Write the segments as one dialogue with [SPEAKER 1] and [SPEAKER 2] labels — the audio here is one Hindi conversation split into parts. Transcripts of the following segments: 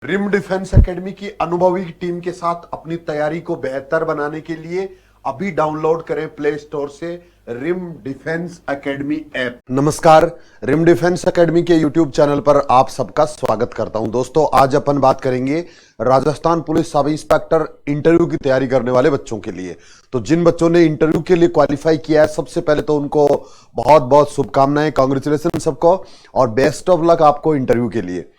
[SPEAKER 1] रिम डिफेंस एकेडमी की अनुभवी टीम के साथ अपनी तैयारी को बेहतर बनाने के लिए अभी डाउनलोड करें प्ले स्टोर से रिम डिफेंस एकेडमी ऐप। नमस्कार, रिम डिफेंस एकेडमी के यूट्यूब चैनल पर आप सबका स्वागत करता हूं। दोस्तों, आज अपन बात करेंगे Rajasthan police sub inspector interview की तैयारी करने वाले बच्चों के लिए। तो जिन बच्चों ने इंटरव्यू के लिए क्वालिफाई किया है, सबसे पहले तो उनको बहुत बहुत शुभकामनाएं, कांग्रेचुलेशन सबको, और बेस्ट ऑफ लक आपको इंटरव्यू के लिए।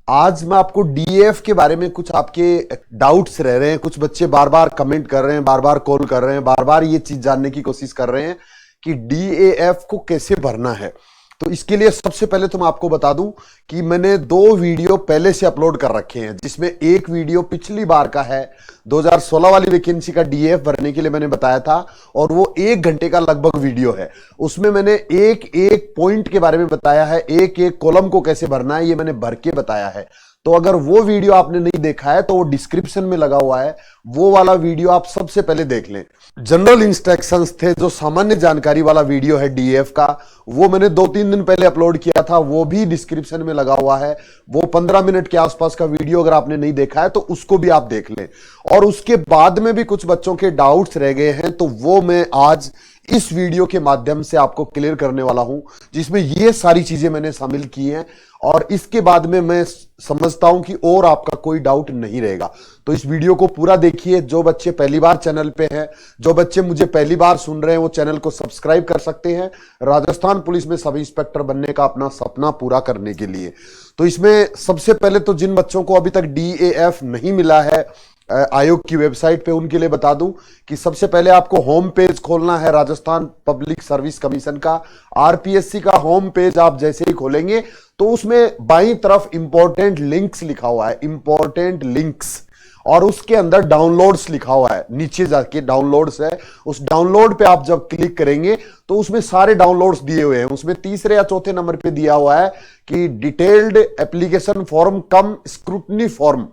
[SPEAKER 1] आज मैं आपको डीएएफ के बारे में कुछ आपके डाउट्स रह रहे हैं, कुछ बच्चे बार बार कमेंट कर रहे हैं, बार बार कॉल कर रहे हैं, बार बार ये चीज जानने की कोशिश कर रहे हैं कि डीएएफ को कैसे भरना है। तो इसके लिए सबसे पहले तो मैं आपको बता दूं कि मैंने 2 वीडियो पहले से अपलोड कर रखे हैं, जिसमें एक वीडियो पिछली बार का है, 2016 वाली वैकेंसी का डीएएफ भरने के लिए मैंने बताया था, और वो 1 घंटे का लगभग वीडियो है। उसमें मैंने एक एक पॉइंट के बारे में बताया है, एक एक कॉलम को कैसे भरना है, ये मैंने भर के बताया है। तो अगर वो वीडियो आपने नहीं देखा है तो वो डिस्क्रिप्शन में लगा हुआ है, वो वाला वीडियो आप सबसे पहले देख लें। जनरल इंस्ट्रक्शंस थे, जो सामान्य जानकारी वाला वीडियो है डीएफ का, वो मैंने 2-3 दिन पहले अपलोड किया था, वो भी डिस्क्रिप्शन में लगा हुआ है। वो 15 मिनट के आसपास का वीडियो अगर आपने नहीं देखा है तो उसको भी आप देख लें। और उसके बाद में भी कुछ बच्चों के डाउट्स रह गए हैं, तो वो मैं आज इस वीडियो के माध्यम से आपको क्लियर करने वाला हूं, जिसमें ये सारी चीजें मैंने शामिल की हैं। और इसके बाद में मैं समझता हूं कि और आपका कोई डाउट नहीं रहेगा। तो इस वीडियो को पूरा देखिए। जो बच्चे पहली बार चैनल पे हैं, जो बच्चे मुझे पहली बार सुन रहे हैं, वो चैनल को सब्सक्राइब कर सकते हैं, राजस्थान पुलिस में सब इंस्पेक्टर बनने का अपना सपना पूरा करने के लिए। तो इसमें सबसे पहले तो जिन बच्चों को अभी तक डीएएफ नहीं मिला है आयोग की वेबसाइट पे, उनके लिए बता दूं कि सबसे पहले आपको होम पेज खोलना है राजस्थान पब्लिक सर्विस कमीशन का, आरपीएससी का होम पेज। आप जैसे ही खोलेंगे तो उसमें बाईं तरफ इंपॉर्टेंट लिंक्स लिखा हुआ है, इंपॉर्टेंट लिंक्स, और उसके अंदर डाउनलोड्स लिखा हुआ है। नीचे जाके डाउनलोड्स है, उस डाउनलोड पे आप जब क्लिक करेंगे तो उसमें सारे डाउनलोड्स दिए हुए हैं। उसमें तीसरे या चौथे नंबर पे दिया हुआ है कि डिटेल्ड एप्लीकेशन फॉर्म कम स्क्रूटनी फॉर्म,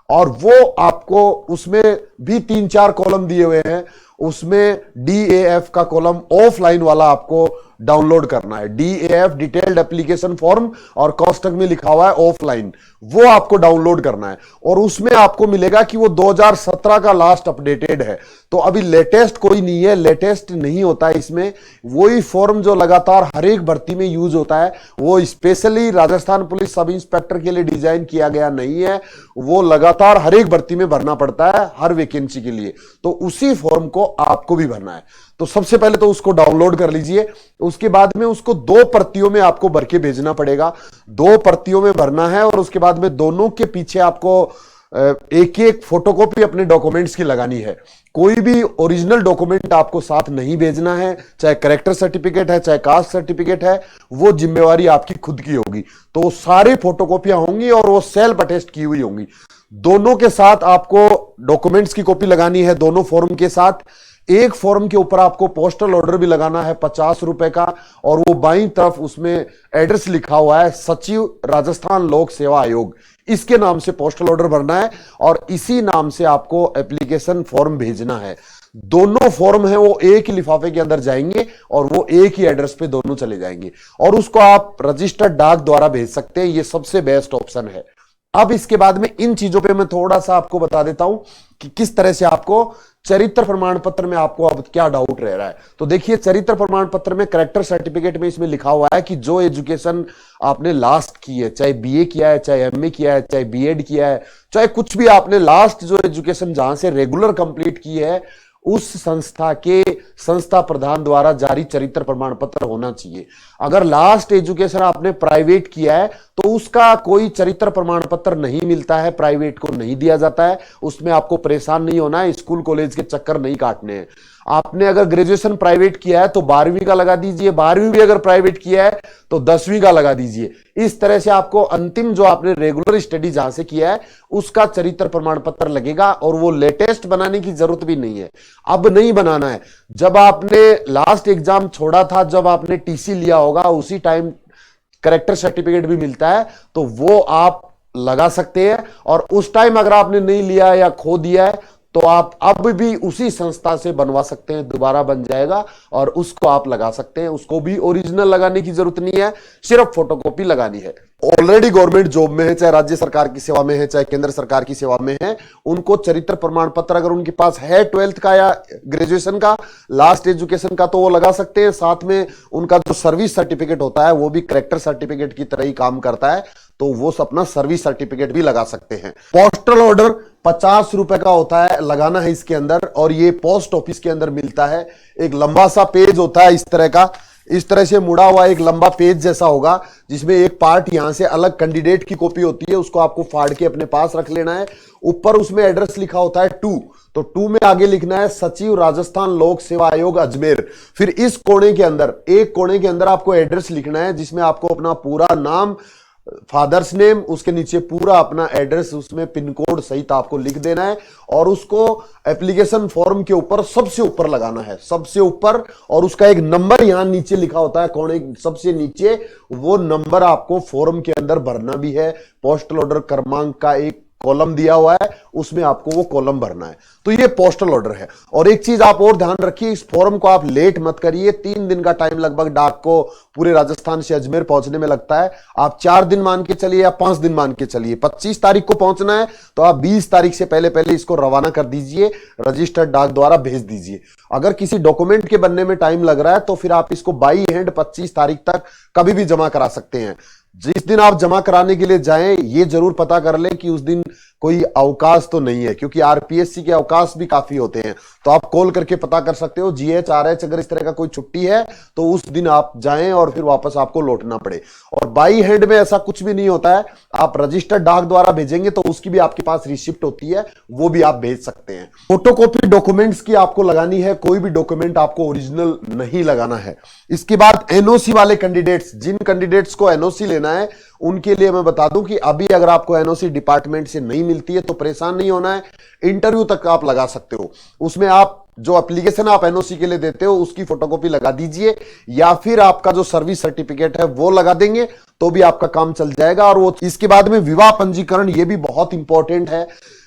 [SPEAKER 1] और वो आपको उसमें भी 3-4 कॉलम दिए हुए हैं। उसमें डीएएफ का कॉलम ऑफलाइन वाला आपको डाउनलोड करना है। डीएएफ डिटेल्ड एप्लीकेशन फॉर्म, और कोष्टक में लिखा हुआ है ऑफलाइन, वो आपको डाउनलोड करना है। और उसमें आपको मिलेगा कि वो 2017 का लास्ट अपडेटेड है, तो अभी लेटेस्ट कोई नहीं है, लेटेस्ट नहीं होता है इसमें। वही फॉर्म जो लगातार हर एक भर्ती में यूज होता है, वो specially Rajasthan police sub inspector के लिए डिजाइन किया गया नहीं है, वो लगातार हर एक भर्ती में भरना पड़ता है, हर वैकेंसी के लिए। तो उसी फॉर्म को आपको भी भरना है। तो सबसे पहले तो उसको डाउनलोड कर लीजिए। उसके बाद में उसको 2 प्रतियों में आपको भर के भेजना पड़ेगा। 2 प्रतियों में भरना है, और उसके बाद में दोनों के पीछे आपको एक एक फोटोकॉपी अपने डॉक्यूमेंट्स की लगानी है। कोई भी ओरिजिनल डॉक्यूमेंट आपको साथ नहीं भेजना है, चाहे कैरेक्टर सर्टिफिकेट है, चाहे कास्ट सर्टिफिकेट है, वो जिम्मेवारी आपकी खुद की होगी। तो सारी फोटोकॉपियां होंगी और वो सेल्फ अटेस्ट की हुई होंगी। दोनों के साथ आपको डॉक्यूमेंट्स की कॉपी लगानी है, दोनों फॉर्म के साथ। एक फॉर्म के ऊपर आपको पोस्टल ऑर्डर भी लगाना है 50 रुपए का, और वो बाईं तरफ उसमें एड्रेस लिखा हुआ है, सचिव राजस्थान लोक सेवा आयोग, इसके नाम से पोस्टल ऑर्डर भरना है, और इसी नाम से आपको एप्लीकेशन फॉर्म भेजना है। दोनों फॉर्म है वो एक ही लिफाफे के अंदर जाएंगे, और वो एक ही एड्रेस पे दोनों चले जाएंगे, और उसको आप रजिस्टर्ड डाक द्वारा भेज सकते हैं। ये सबसे बेस्ट ऑप्शन है। अब इसके बाद में इन चीजों पे मैं थोड़ा सा आपको बता देता हूं कि किस तरह से आपको चरित्र प्रमाण पत्र में आपको अब क्या डाउट रह रहा है। तो देखिए, चरित्र प्रमाण पत्र में कैरेक्टर सर्टिफिकेट में इसमें लिखा हुआ है कि जो एजुकेशन आपने लास्ट की है, चाहे बीए किया है, चाहे एमए किया है, चाहे बीएड किया है, चाहे कुछ भी आपने लास्ट जो एजुकेशन जहां से रेगुलर कंप्लीट की है, उस संस्था के संस्था प्रधान द्वारा जारी चरित्र प्रमाण पत्र होना चाहिए। अगर लास्ट एजुकेशन आपने प्राइवेट किया है तो उसका कोई चरित्र प्रमाण पत्र नहीं मिलता है, प्राइवेट को नहीं दिया जाता है। उसमें आपको परेशान नहीं होना है, स्कूल कॉलेज के चक्कर नहीं काटने हैं। आपने अगर ग्रेजुएशन प्राइवेट किया है तो 12वीं का लगा दीजिए, 12वीं भी अगर प्राइवेट किया है तो 10वीं का लगा दीजिए। इस तरह से आपको अंतिम जो आपने रेगुलर स्टडी जहां से किया है उसका चरित्र प्रमाण पत्र लगेगा, और वो लेटेस्ट बनाने की जरूरत भी नहीं है, अब नहीं बनाना है। जब आपने लास्ट एग्जाम छोड़ा था, जब आपने टीसी लिया होगा, उसी टाइम कैरेक्टर सर्टिफिकेट भी मिलता है, तो वो आप लगा सकते हैं। और उस टाइम अगर आपने नहीं लिया या खो दिया है तो आप अब भी उसी संस्था से बनवा सकते हैं, दोबारा बन जाएगा और उसको आप लगा सकते हैं। उसको भी ओरिजिनल लगाने की जरूरत नहीं है, सिर्फ फोटोकॉपी लगानी है। ऑलरेडी गवर्नमेंट जॉब में है, चाहे राज्य सरकार की सेवा में है, चाहे केंद्र सरकार की सेवा में है, उनको चरित्र प्रमाण पत्र अगर उनके पास है 12th का या ग्रेजुएशन का, लास्ट एजुकेशन का, तो वो लगा सकते हैं। साथ में उनका जो सर्विस सर्टिफिकेट होता है वो भी करेक्टर सर्टिफिकेट की तरह ही काम करता है, तो वो अपना सर्विस सर्टिफिकेट भी लगा सकते हैं। पोस्टल ऑर्डर 50 रुपए का होता है, लगाना है इसके अंदर, और ये पोस्ट ऑफिस के अंदर मिलता है। एक लंबा सा पेज होता है इस तरह का, इस तरह से मुड़ा हुआ एक लंबा पेज जैसा होगा, जिसमें एक पार्ट यहां से अलग कैंडिडेट की कॉपी होती है, उसको आपको फाड़ के अपने पास रख लेना है। ऊपर उसमें एड्रेस लिखा होता है 2, तो 2 में आगे लिखना है सचिव राजस्थान लोक सेवा आयोग अजमेर। फिर इस कोने के अंदर, एक कोने के अंदर आपको एड्रेस लिखना है, जिसमें आपको अपना पूरा नाम, फादर्स नेम, उसके नीचे पूरा अपना एड्रेस, उसमें पिन कोड सहित आपको लिख देना है, और उसको एप्लीकेशन फॉर्म के ऊपर सबसे ऊपर लगाना है, सबसे ऊपर। और उसका एक नंबर यहां नीचे लिखा होता है कोने सबसे नीचे, वो नंबर आपको फॉर्म के अंदर भरना भी है। पोस्टल ऑर्डर क्रमांक का एक कॉलम दिया हुआ है, उसमें आपको वो कॉलम भरना है। तो ये पोस्टल ऑर्डर है। और एक चीज आप और ध्यान रखिए, इस फॉर्म को आप लेट मत करिए। 3 दिन का टाइम लगभग डाक को पूरे राजस्थान से अजमेर पहुंचने में लगता है। आप 4 दिन मान के चलिए या 5 दिन मान के चलिए। 25 तारीख को पहुंचना है तो आप 20 तारीख से पहले पहले इसको रवाना कर दीजिए, रजिस्टर्ड डाक द्वारा भेज दीजिए। अगर किसी डॉक्यूमेंट के बनने में टाइम लग रहा है तो फिर आप इसको बाई हैंड 25 तारीख तक कभी भी जमा करा सकते हैं। जिस दिन आप जमा कराने के लिए जाएं, ये जरूर पता कर लें कि उस दिन कोई अवकाश तो नहीं है, क्योंकि आरपीएससी के अवकाश भी काफी होते हैं। तो आप कॉल करके पता कर सकते हो, जीएच आरएच अगर इस तरह का कोई छुट्टी है तो उस दिन आप जाएं और फिर वापस आपको लौटना पड़े। और बाई हैंड में ऐसा कुछ भी नहीं होता है, आप रजिस्टर्ड डाक द्वारा भेजेंगे तो उसकी भी आपके पास रिसिप्ट होती है, वो भी आप भेज सकते हैं। फोटोकॉपी डॉक्यूमेंट्स की आपको लगानी है, कोई भी डॉक्यूमेंट आपको ओरिजिनल नहीं लगाना है। इसके बाद एनओसी वाले कैंडिडेट्स, जिन कैंडिडेट्स को एनओसी लेना है उनके लिए मैं बता दूं कि अभी अगर आपको एनओसी डिपार्टमेंट से नहीं मिलती है तो परेशान नहीं होना है, इंटरव्यू तक आप लगा सकते हो। उसमें आप जो एप्लीकेशन आप एनओसी के लिए देते हो उसकी फोटोकॉपी लगा दीजिए, या फिर आपका जो सर्विस सर्टिफिकेट है वो लगा देंगे तो भी आपका काम चल जाएगा। और वो इसके बाद में विवाह पंजीकरण, ये भी बहुत इंपॉर्टेंट है।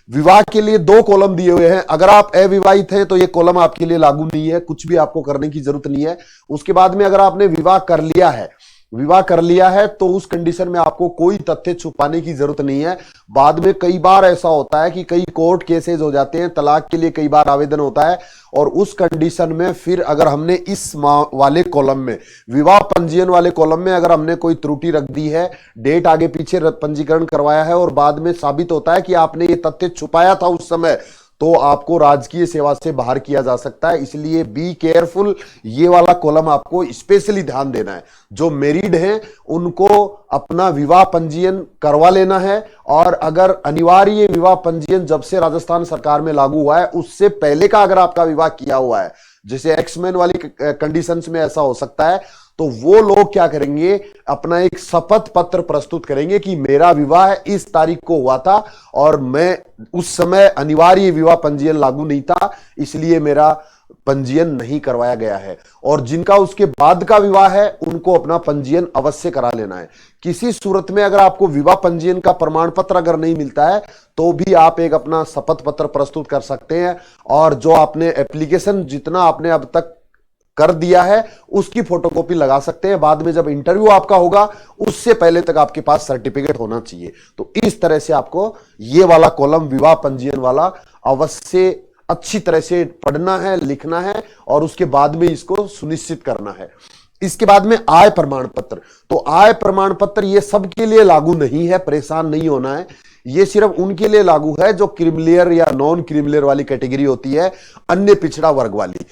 [SPEAKER 1] विवाह के लिए 2 कॉलम दिए हुए हैं। अगर आप अविवाहित हैं तो ये कॉलम आपके लिए लागू नहीं है, कुछ भी आपको करने की जरूरत नहीं है। उसके बाद में अगर आपने विवाह कर लिया है तो उस कंडीशन में आपको कोई तथ्य छुपाने की जरूरत नहीं है। बाद में कई बार ऐसा होता है कि कई कोर्ट केसेस हो जाते हैं, तलाक के लिए कई बार आवेदन होता है, और उस कंडीशन में फिर अगर हमने इस वाले कॉलम में, विवाह पंजीयन वाले कॉलम में अगर हमने कोई त्रुटि रख दी है, डेट आगे पीछे पंजीकरण करवाया है, और बाद में साबित होता है कि आपने ये तथ्य छुपाया था उस समय, तो आपको राजकीय सेवा से बाहर किया जा सकता है। इसलिए बी केयरफुल, ये वाला कॉलम आपको स्पेशली ध्यान देना है। जो मैरिड हैं उनको अपना विवाह पंजीयन करवा लेना है, और अगर अनिवार्य विवाह पंजीयन जब से राजस्थान सरकार में लागू हुआ है उससे पहले का अगर आपका विवाह किया हुआ है, जैसे एक्समैन वाली कंडीशंस में ऐसा हो सकता है, तो वो लोग क्या करेंगे, अपना एक शपथ पत्र प्रस्तुत करेंगे कि मेरा विवाह इस तारीख को हुआ था और मैं उस समय अनिवार्य विवाह पंजीयन लागू नहीं था, इसलिए मेरा पंजीयन नहीं करवाया गया है। और जिनका उसके बाद का विवाह है उनको अपना पंजीयन अवश्य करा लेना है। किसी सूरत में अगर आपको विवाह पंजीयन का प्रमाण पत्र अगर नहीं मिलता है तो भी आप एक अपना शपथ पत्र प्रस्तुत कर सकते हैं, और जो आपने एप्लीकेशन जितना आपने अब तक कर दिया है उसकी फोटोकॉपी लगा सकते हैं। बाद में जब इंटरव्यू आपका होगा उससे पहले तक आपके पास सर्टिफिकेट होना चाहिए। तो इस तरह से आपको ये वाला कॉलम विवाह पंजीयन वाला अवश्य अच्छी तरह से पढ़ना है, लिखना है, और उसके बाद में इसको सुनिश्चित करना है। इसके बाद में आय प्रमाण पत्र, तो आय प्रमाण पत्र ये सबके लिए लागू नहीं है, परेशान नहीं होना है। ये सिर्फ उनके लिए लागू है जो क्रीमिलियर या नॉन क्रीमिलियर वाली कैटेगरी होती है, अन्य पिछड़ा वर्ग वाली।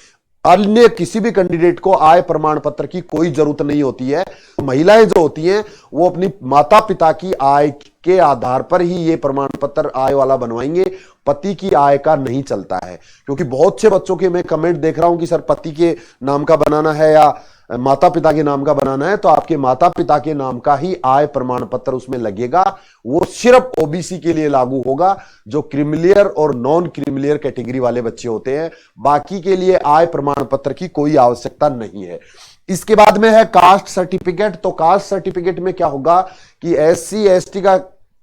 [SPEAKER 1] अन्य किसी भी कैंडिडेट को आय प्रमाण पत्र की कोई जरूरत नहीं होती है। महिलाएं जो होती हैं वो अपनी माता पिता की आय के आधार पर ही ये प्रमाण पत्र आय वाला बनवाएंगे, पति की आय का नहीं चलता है। क्योंकि बहुत से बच्चों के मैं कमेंट देख रहा हूं कि सर पति के नाम का बनाना है या माता पिता के नाम का बनाना है, तो आपके माता पिता के नाम का ही आय प्रमाण पत्र उसमें लगेगा। वो सिर्फ ओबीसी के लिए लागू होगा, जो क्रीमिलियर और नॉन क्रीमिलियर कैटेगरी वाले बच्चे होते हैं। बाकी के लिए आय प्रमाण पत्र की कोई आवश्यकता नहीं है। इसके बाद में है कास्ट सर्टिफिकेट। तो कास्ट सर्टिफिकेट में क्या होगा कि एससी एसटी का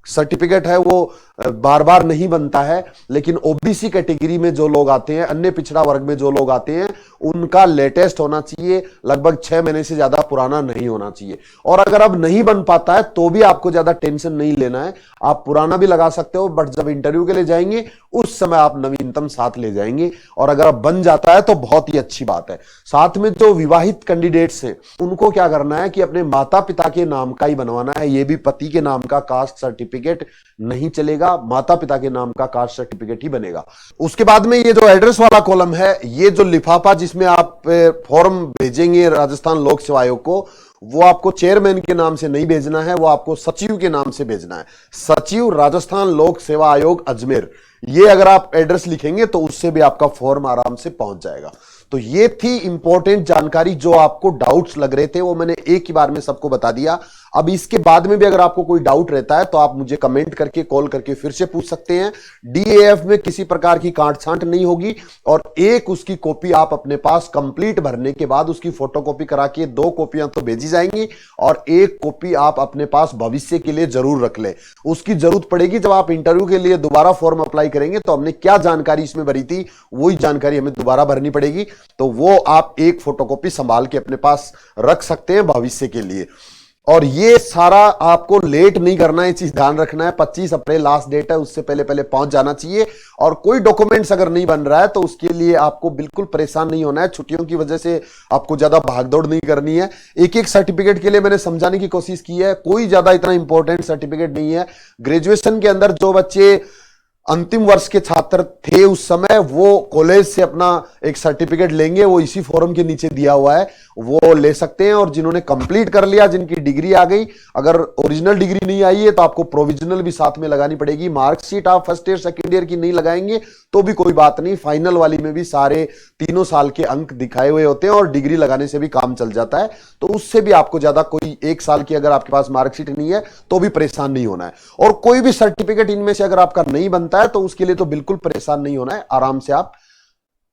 [SPEAKER 1] सर्टिफिकेट है वो बार बार नहीं बनता है, लेकिन ओबीसी कैटेगरी में जो लोग आते हैं, अन्य पिछड़ा वर्ग में जो लोग आते हैं, उनका लेटेस्ट होना चाहिए, लगभग 6 महीने से ज्यादा पुराना नहीं होना चाहिए। और अगर अब नहीं बन पाता है तो भी आपको ज्यादा टेंशन नहीं लेना है, आप पुराना भी लगा सकते हो, बट जब इंटरव्यू के लिए जाएंगे उस समय आप नवीनतम साथ ले जाएंगे। और अगर अब बन जाता है तो बहुत ही अच्छी बात है। साथ में जो विवाहित कैंडिडेट्स हैं उनको क्या करना है कि अपने माता पिता के नाम का ही बनवाना है, ये भी पति के नाम का कास्ट सर्टिफिकेट नहीं चलेगा, माता पिता के नाम का कास्ट सर्टिफिकेट ही बनेगा। उसके बाद में ये जो एड्रेस वाला कॉलम है, ये जो लिफाफा जिसमें आप फॉर्म भेजेंगे राजस्थान लोक सेवा आयोग को, वो आपको चेयरमैन के नाम से नहीं भेजना है, वो आपको सचिव के नाम से भेजना है। सचिव राजस्थान लोक सेवा आयोग अजमेर, ये अगर आप एड्रेस लिखेंगे तो उससे भी आपका फॉर्म आराम से पहुंच जाएगा। तो ये थी इंपॉर्टेंट जानकारी, जो आपको डाउट्स लग रहे थे वो मैंने एक ही बार में सबको बता दिया। अब इसके बाद में भी अगर आपको कोई डाउट रहता है तो आप मुझे कमेंट करके, कॉल करके फिर से पूछ सकते हैं। डीएएफ में किसी प्रकार की काट छांट नहीं होगी, और एक उसकी कॉपी आप अपने पास कंप्लीट भरने के बाद उसकी फोटोकॉपी करा के 2 कॉपियां तो भेजी जाएंगी, और 1 कॉपी आप अपने पास भविष्य के लिए जरूर रख ले। उसकी जरूरत पड़ेगी जब आप इंटरव्यू के लिए दोबारा फॉर्म अप्लाई करेंगे, तो हमने क्या जानकारी इसमें भरी थी वही जानकारी हमें दोबारा भरनी पड़ेगी, तो वो आप 1 फोटोकॉपी संभाल के अपने पास रख सकते हैं भविष्य के लिए। और ये सारा आपको लेट नहीं करना है, ये चीज ध्यान रखना है। 25 अप्रैल लास्ट डेट है, उससे पहले पहले पहुंच जाना चाहिए। और कोई डॉक्यूमेंट्स अगर नहीं बन रहा है तो उसके लिए आपको बिल्कुल परेशान नहीं होना है। छुट्टियों की वजह से आपको ज्यादा भागदौड़ नहीं करनी है। एक एक सर्टिफिकेट के लिए मैंने समझाने की कोशिश की है, कोई ज्यादा इतना इंपॉर्टेंट सर्टिफिकेट नहीं है। ग्रेजुएशन के अंदर जो बच्चे अंतिम वर्ष के छात्र थे उस समय, वो कॉलेज से अपना एक सर्टिफिकेट लेंगे, वो इसी फॉर्म के नीचे दिया हुआ है, वो ले सकते हैं। और जिन्होंने कंप्लीट कर लिया, जिनकी डिग्री आ गई, अगर ओरिजिनल डिग्री नहीं आई है तो आपको प्रोविजनल भी साथ में लगानी पड़ेगी। मार्कशीट आप फर्स्ट ईयर सेकेंड ईयर की नहीं लगाएंगे तो भी कोई बात नहीं, फाइनल वाली में भी सारे 3 साल के अंक दिखाए हुए होते हैं, और डिग्री लगाने से भी काम चल जाता है। तो उससे भी आपको ज्यादा कोई 1 साल की अगर आपके पास मार्कशीट नहीं है तो भी परेशान नहीं होना है। और कोई भी सर्टिफिकेट इनमें से अगर आपका नहीं बनता है तो उसके लिए तो बिल्कुल परेशान नहीं होना है, आराम से आप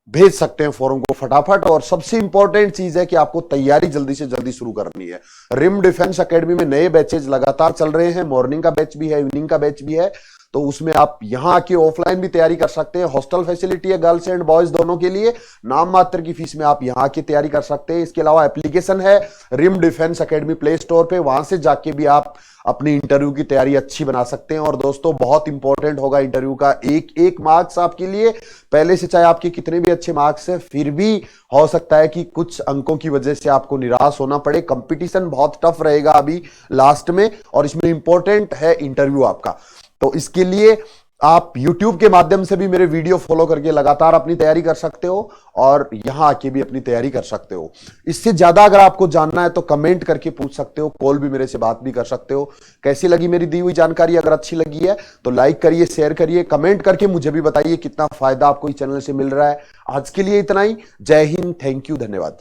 [SPEAKER 1] भेज सकते हैं फॉर्म को फटाफट। और सबसे इंपॉर्टेंट चीज है कि आपको तैयारी जल्दी से जल्दी शुरू करनी है। रिम डिफेंस एकेडमी में नए बैचेज लगातार चल रहे हैं, मॉर्निंग का बैच भी है, इवनिंग का बैच भी है, तो उसमें आप यहां आके ऑफलाइन भी तैयारी कर सकते हैं। हॉस्टल फैसिलिटी है गर्ल्स एंड बॉयज दोनों के लिए, नाम मात्र की फीस में आप यहां आके तैयारी कर सकते हैं। इसके अलावा एप्लीकेशन है रिम डिफेंस एकेडमी प्ले स्टोर पे, वहां से जाके भी आप अपनी इंटरव्यू की तैयारी अच्छी बना सकते हैं। और दोस्तों बहुत इंपॉर्टेंट होगा इंटरव्यू का एक एक मार्क्स आपके लिए। पहले से चाहे आपके कितने भी अच्छे मार्क्स है, फिर भी हो सकता है कि कुछ अंकों की वजह से आपको निराश होना पड़े। कंपटीशन बहुत टफ रहेगा अभी लास्ट में, और इसमें इंपॉर्टेंट है इंटरव्यू आपका। तो इसके लिए आप YouTube के माध्यम से भी मेरे वीडियो फॉलो करके लगातार अपनी तैयारी कर सकते हो, और यहां आके भी अपनी तैयारी कर सकते हो। इससे ज्यादा अगर आपको जानना है तो कमेंट करके पूछ सकते हो, कॉल भी मेरे से बात भी कर सकते हो। कैसी लगी मेरी दी हुई जानकारी? अगर अच्छी लगी है तो लाइक करिए, शेयर करिए, कमेंट करके मुझे भी बताइए कितना फायदा आपको इस चैनल से मिल रहा है। आज के लिए इतना ही। जय हिंद, थैंक यू, धन्यवाद।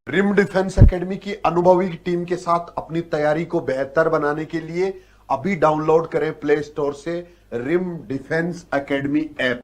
[SPEAKER 1] रिम डिफेंस एकेडमी की अनुभवी टीम के साथ अपनी तैयारी को बेहतर बनाने के लिए अभी डाउनलोड करें प्ले स्टोर से रिम डिफेंस एकेडमी ऐप।